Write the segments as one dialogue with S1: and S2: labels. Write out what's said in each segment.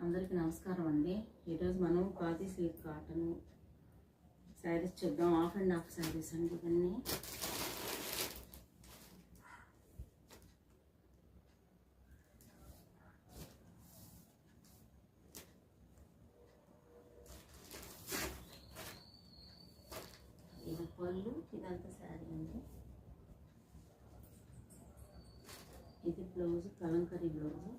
S1: అందరికీ నమస్కారం అండి. ఈరోజు మనం ఖాదీ సిల్క్ కాటన్ శారీస్ చూద్దాం. ఆఫ్ అండ్ ఆఫ్ శారీస్ అండి ఇవన్నీ. ఇది పళ్ళు, ఇదంతా శారీ అండి. ఇది blouse, kalamkari blouse.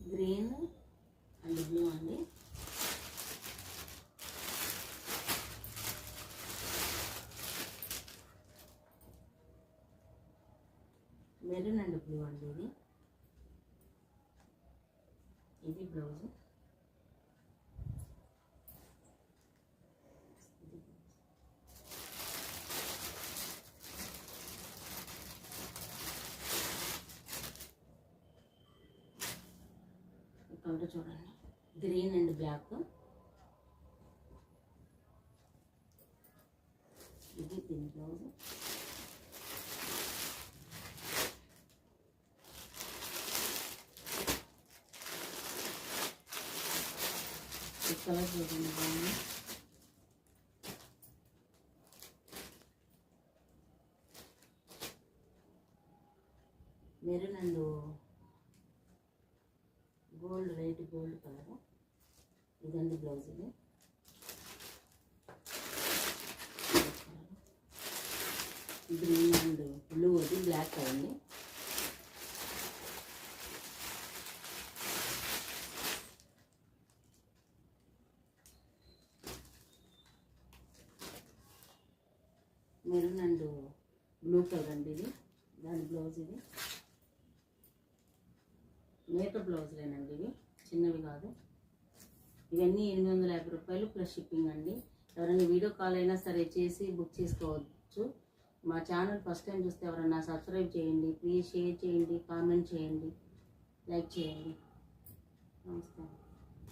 S1: Green and blue అండి. మెరూన్ అండ్ బ్లూ అండి. ఇది బ్లౌజ్. కలర్ చూడండి, గ్రీన్ అండ్ బ్లాక్. ఇది దీని బ్లౌజ్. ఈ కలర్ చూడండి బాగుంది. Maroon and gold, light gold colour. ఇదండి బ్లౌజ్. ఇది గ్రీన్ అండ్ బ్లూ, అది బ్లాక్ కదండి. మెరూన్ అండ్ బ్లూ కలర్ అండి. ఇది దాని బ్లౌజ్. ఇది మీటర్ బ్లౌజులేనండి, ఇవి చిన్నవి కాదు. ఇవన్నీ 850 రూపాయలు ప్లస్ షిప్పింగ్ అండి. ఎవరైనా వీడియో కాల్ అయినా సరే చేసి బుక్ చేసుకోవచ్చు. మా ఛానల్ ఫస్ట్ టైం చూస్తే ఎవరైనా సబ్స్క్రైబ్ చేయండి, ప్లీజ్ షేర్ చేయండి, కామెంట్ చేయండి, లైక్ చేయండి. నమస్తే.